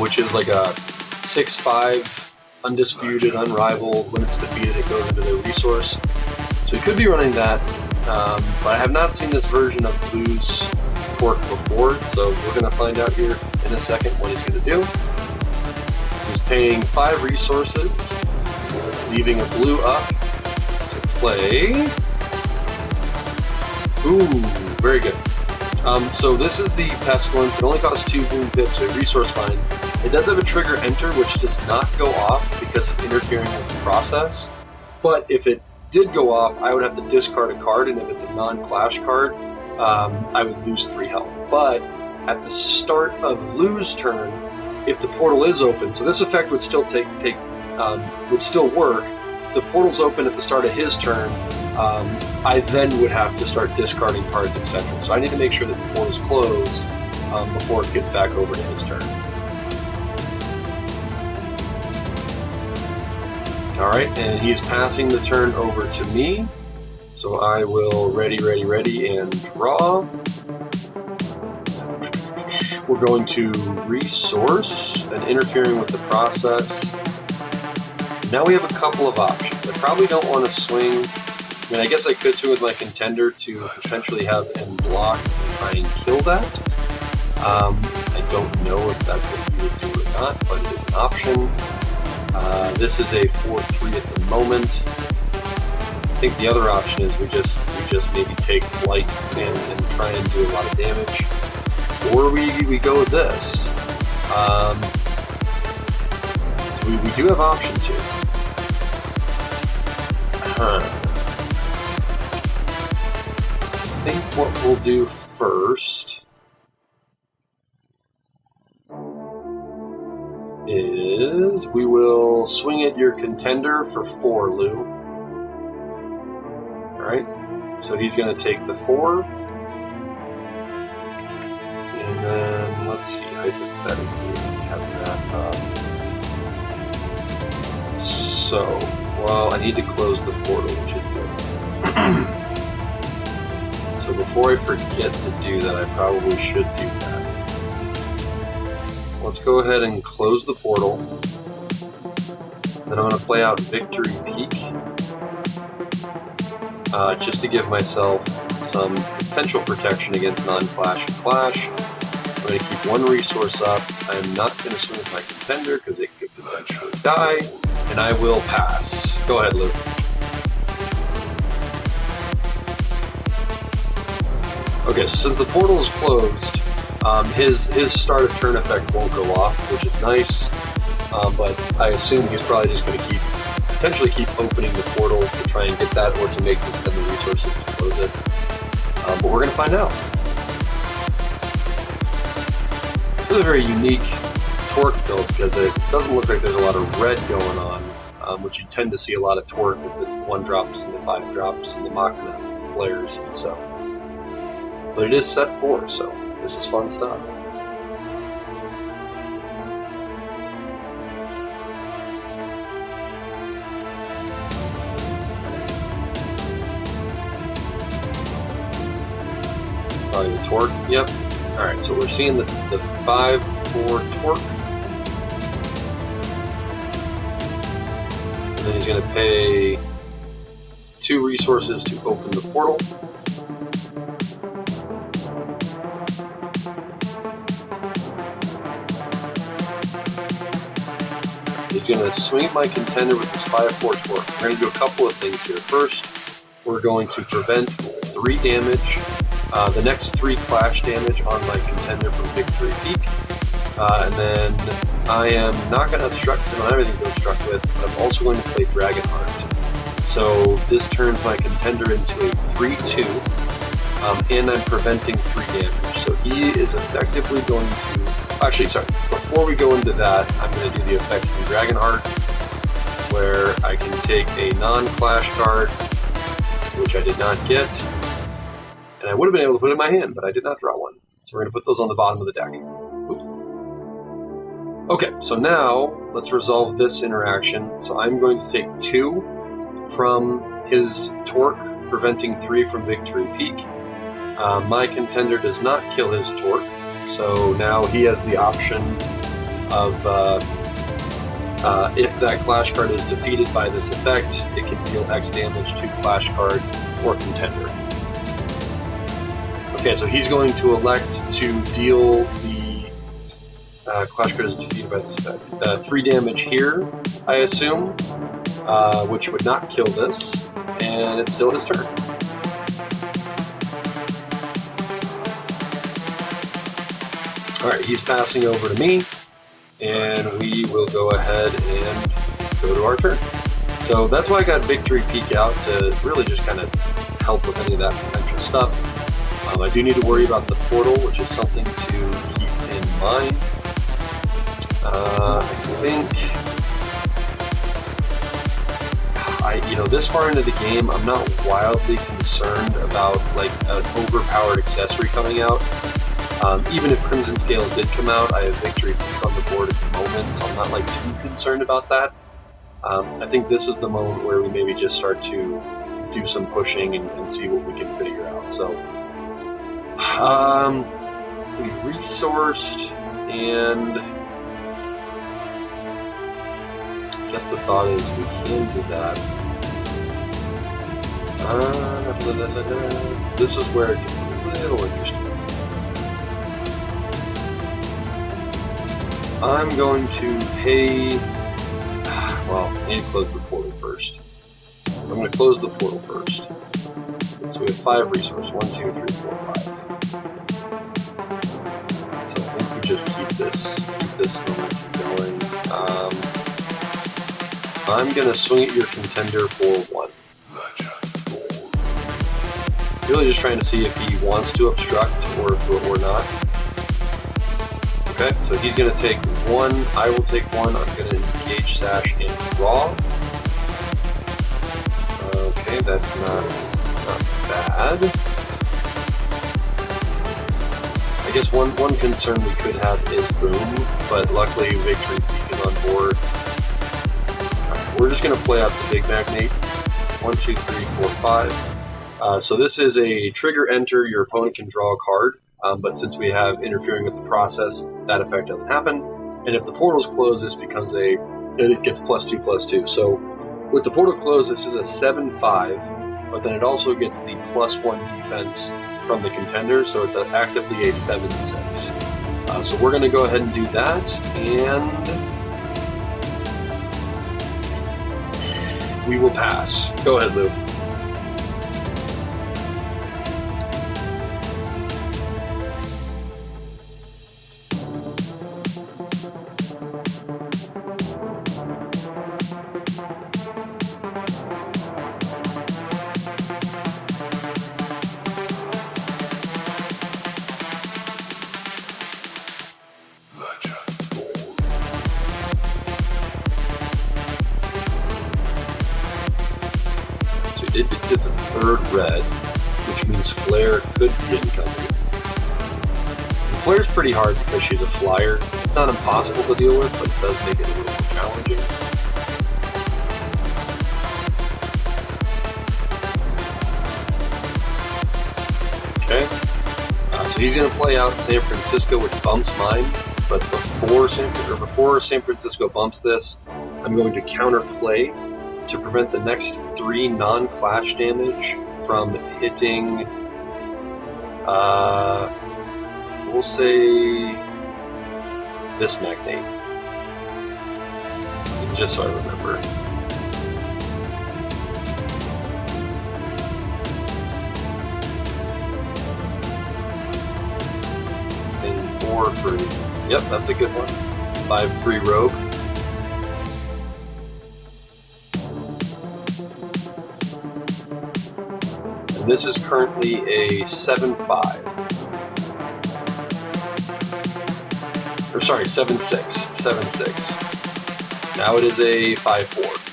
which is like a 6/5 undisputed, unrivaled. When it's defeated, it goes into their resource. So he could be running that, but I have not seen this version of Blue's Torque before, so we're going to find out here in a second what he's going to do. He's paying 5 resources, leaving a blue up to play. Ooh, very good. So this is the Pestilence. It only costs 2 blue pips, a resource find. It does have a trigger enter, which does not go off because of interfering with the process. But if it did go off, I would have to discard a card, and if it's a non-clash card, I would lose 3 health. But at the start of Lou's turn, if the portal is open, so this effect would still would still work. If the portal's open at the start of his turn, I then would have to start discarding cards, etc. So I need to make sure that the portal's closed before it gets back over to his turn. Alright, and he's passing the turn over to me. So I will ready, and draw. We're going to resource and interfering with the process. Now we have a couple of options. I probably don't want to swing. I mean, I guess I could swing with my contender to potentially have him block and try and kill that. I don't know if that's what you would do or not, but it is an option. This is a 4/3 at the moment. I think the other option is we just maybe take flight and try and do a lot of damage, or we go with this. We do have options here. I think what we'll do first is we will swing at your contender for 4, Lou. Alright, so he's going to take the 4. And then, let's see, hypothetically, we have that up. So, well, I need to close the portal, which is the So before I forget to do that, I probably should do that. Let's go ahead and close the portal. Then I'm going to play out Victory Peak, just to give myself some potential protection against non-clash and clash. I'm going to keep 1 resource up. I am not going to swing with my contender because it could potentially die, and I will pass. Go ahead, Luke. Okay, so since the portal is closed, his start of turn effect won't go off, which is nice, but I assume he's probably just going to potentially keep opening the portal to try and get that, or to make him spend the resources to close it. But we're going to find out. This is a very unique Torque build because it doesn't look like there's a lot of red going on, which you tend to see a lot of Torque with the 1 drops and the 5 drops and the Magnates and the flares. So, but it is set 4, so this is fun stuff. Probably the torque. Yep. Alright, so we're seeing the 5-4 torque. And then he's going to pay 2 resources to open the portal. He's going to swing at my contender with his 5-4 torque. We're going to do a couple of things here. First, we're going to prevent 3 damage, the next 3 clash damage on my contender from Victory Peak. And then I am not going to obstruct because I don't have anything to obstruct with, but I'm also going to play Dragonheart. So this turns my contender into a 3-2, and I'm preventing 3 damage. So he is effectively going to... Actually, sorry, before we go into that, I'm going to do the effect from Dragonheart, where I can take a non-clash card, which I did not get, and I would have been able to put it in my hand, but I did not draw one. So we're going to put those on the bottom of the deck. Oops. Okay, so now let's resolve this interaction. So I'm going to take 2 from his torque, preventing 3 from Victory Peak. My contender does not kill his torque, so now he has the option of, if that clash card is defeated by this effect, it can deal X damage to clash card or contender. Okay, so he's going to elect to deal the clash card is defeated by this effect. 3 damage here, I assume, which would not kill this, and it's still his turn. Alright, he's passing over to me, and we will go ahead and go to our turn. So that's why I got Victory Peak out, to really just kind of help with any of that potential stuff. I do need to worry about the portal, which is something to keep in mind. I think... this far into the game, I'm not wildly concerned about, like, an overpowered accessory coming out. Even if Crimson Scales did come out, I have Victory Peak on the board at the moment, so I'm not like too concerned about that. I think this is the moment where we maybe just start to do some pushing and see what we can figure out. So, we resourced, and I guess the thought is we can do that. This is where it gets a little interesting. I'm going to pay... Well, I need to close the portal first. I'm going to close the portal first. So we have 5 resources. 1, 2, 3, 4, 5. So I think we just keep this momentum going. I'm going to swing at your contender for 1. Really just trying to see if he wants to obstruct or not. Okay, so he's going to take 1, I will take 1, I'm going to engage, sash, and draw. Okay, that's not bad. I guess one concern we could have is Boom, but luckily Victory Peak is on board. Right, we're just going to play out the big Magnate. 1, 2, 3, 4, 5. So this is a trigger enter, your opponent can draw a card. But since we have interfering with the process, that effect doesn't happen. And if the portal's closed, this becomes it gets +2/+2. So with the portal closed, this is a 7/5, but then it also gets the +1 defense from the contender, so it's actively a 7/6. So we're going to go ahead and do that, and we will pass. Go ahead, Lou. It did the 3rd red, which means Flare could be incoming. And Flare's pretty hard because she's a flyer. It's not impossible to deal with, but it does make it a little more challenging. Okay. So he's going to play out San Francisco, which bumps mine. But before San Francisco bumps this, I'm going to counterplay to prevent the next 3 non-clash damage from hitting. We'll say this Magnate, just so I remember. And 4-3. Yep, that's a good one. 5-3 Rogue. And this is currently a 7-5. Or sorry, 7-6. 7-6. Now it is a 5-4.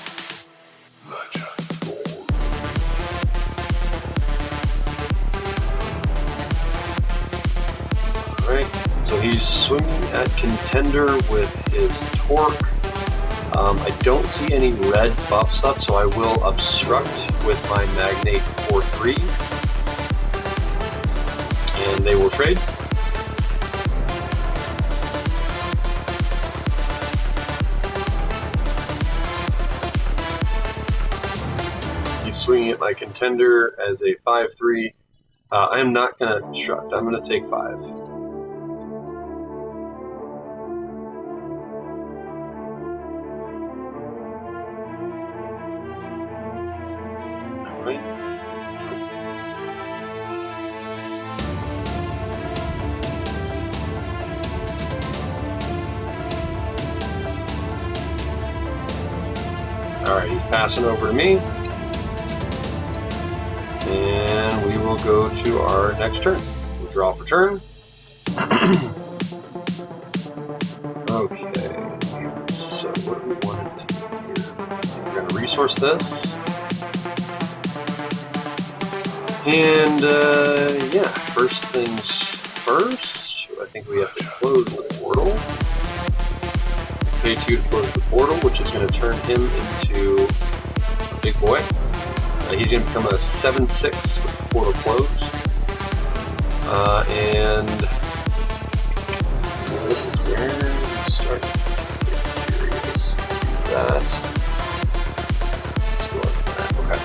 Alright, so he's swinging at Contender with his Torque. I don't see any red buffs up, so I will obstruct with my Magnate 4-3. And they will trade. He's swinging at my Contender as a 5-3. I am not going to obstruct. I'm going to take 5. Alright, he's passing over to me. And we will go to our next turn. We'll draw for turn. Okay, so what do we want to do here? We're going to resource this. And, yeah, first things first, I think we have to close the portal. Pay 2 to close the portal, which is going to turn him into a big boy. He's going to become a 7-6 with the portal closed. And this is where we start to get curious. Do that. Let's go on that. Okay.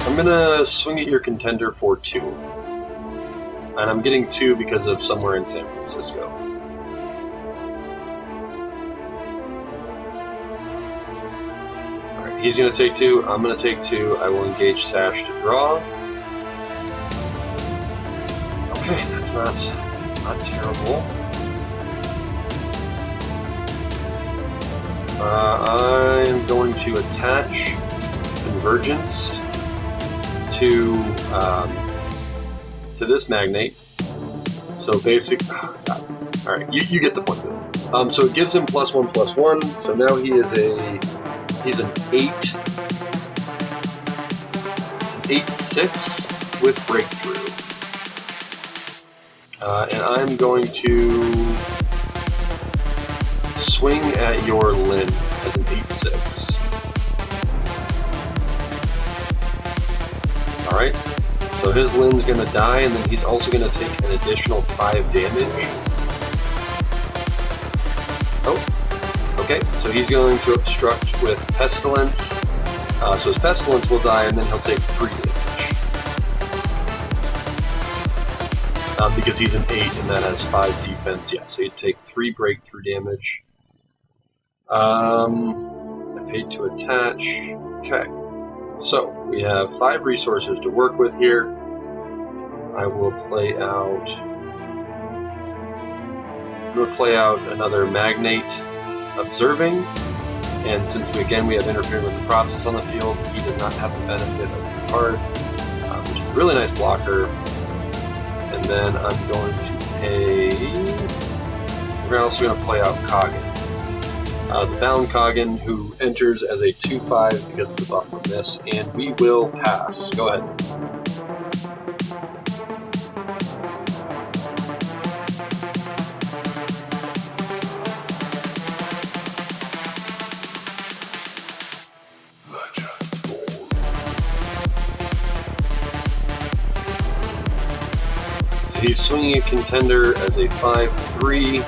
I'm going to swing at your Contender for 2. And I'm getting 2 because of somewhere in San Francisco. Alright, he's going to take 2. I'm going to take 2. I will engage Sash to draw. Okay, that's not terrible. I'm going to attach Convergence to this Magnate. So basic. Oh, all right, you get the point. So it gives him +1/+1. So now he's an 8/6 with Breakthrough. And I'm going to swing at your Lin as an 8/6. Alright, so his Lin's going to die, and then he's also going to take an additional 5 damage. Oh, okay, so he's going to obstruct with Pestilence. So his Pestilence will die, and then he'll take 3 damage. Because he's an 8, and that has 5 defense, yeah, so he'd take 3 breakthrough damage. I paid to attach. Okay. So, we have 5 resources to work with here. I will play out... I'm going to play out another Magnate Observing, and since we have interfering with the process on the field, he does not have the benefit of the card, which is a really nice blocker. And then I'm going to pay... We're also going to play out Coggin. The Bound Coggin, who enters as a 2/5 because of the buff from this, and we will pass. Go ahead. He's swinging a contender as a 5-3.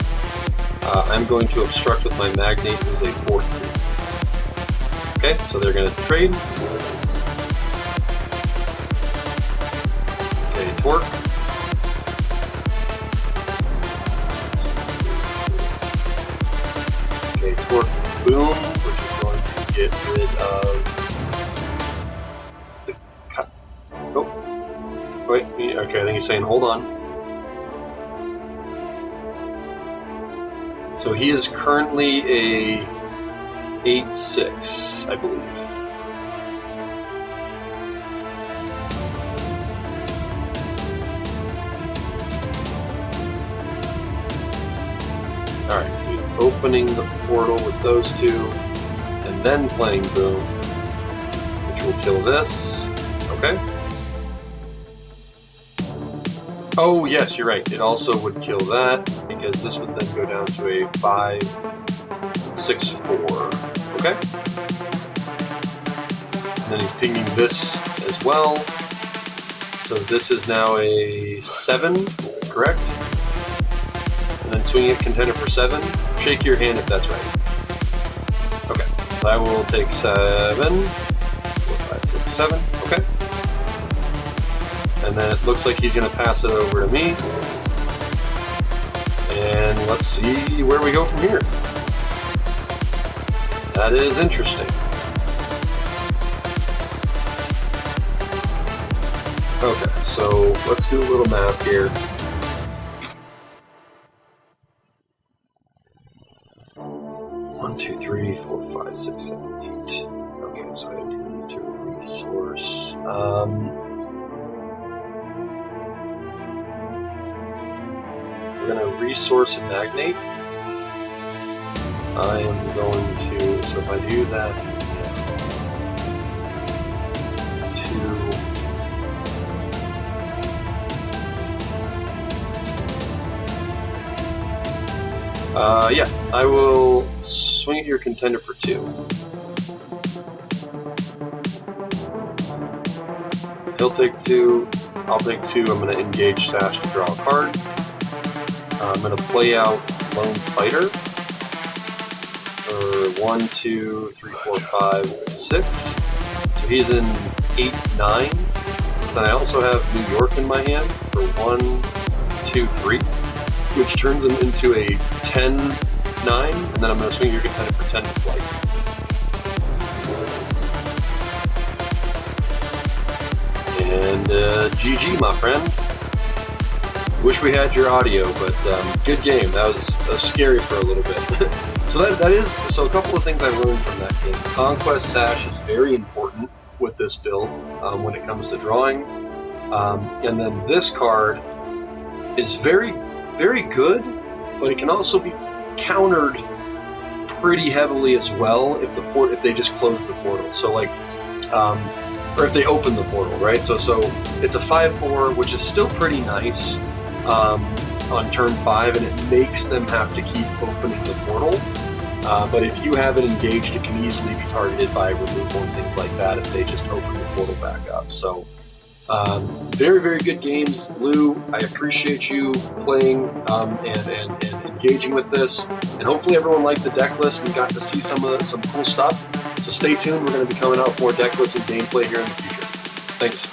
I'm going to obstruct with my Magnate, who's a 4-3. Okay, so they're going to trade. Okay, torque. Okay, torque, boom, which is going to get rid of the cut. Oh, wait, okay, I think he's saying hold on. So he is currently a 8-6, I believe. Alright, so he's opening the portal with those two, and then playing boom, which will kill this. Okay. Oh, yes, you're right. It also would kill that, because this would then go down to a 5-6-4. Okay. And then he's pinging this as well. So this is now a 7, correct? And then swinging it contender for 7. Shake your hand if that's right. Okay. So I will take 7. 4, 5, 6, 7. Okay. And then it looks like he's going to pass it over to me. And let's see where we go from here. That is interesting. Okay, so let's do a little math here. One, two, three, 4, 5, 6, 7, 8. Okay, so I need to resource. We're going to resource a Magnate. I am going to, so if I do that, 2. Yeah, I will swing at your contender for 2. He'll take 2, I'll take 2, I'm going to engage Sash to draw a card. I'm going to play out Lone Fighter for 1, 2, 3, 4, 5, 6. So he's in 8, 9. Then I also have New York in my hand for 1, 2, 3, which turns him into a 10, 9. And then I'm going to swing your contender for 10 to flight. And GG, my friend. Wish we had your audio, but good game. That was scary for a little bit. So so a couple of things I learned from that game. Conquest Sash is very important with this build when it comes to drawing. And then this card is very, very good, but it can also be countered pretty heavily as well if they just close the portal. So like, or if they open the portal, right? So it's a 5-4, which is still pretty nice. On turn 5, and it makes them have to keep opening the portal. But if you have it engaged, it can easily be targeted by removal and things like that if they just open the portal back up. So, very, very good games, Lou. I appreciate you playing and engaging with this. And hopefully everyone liked the deck list and got to see some cool stuff. So stay tuned. We're going to be coming out with more deck lists and gameplay here in the future. Thanks.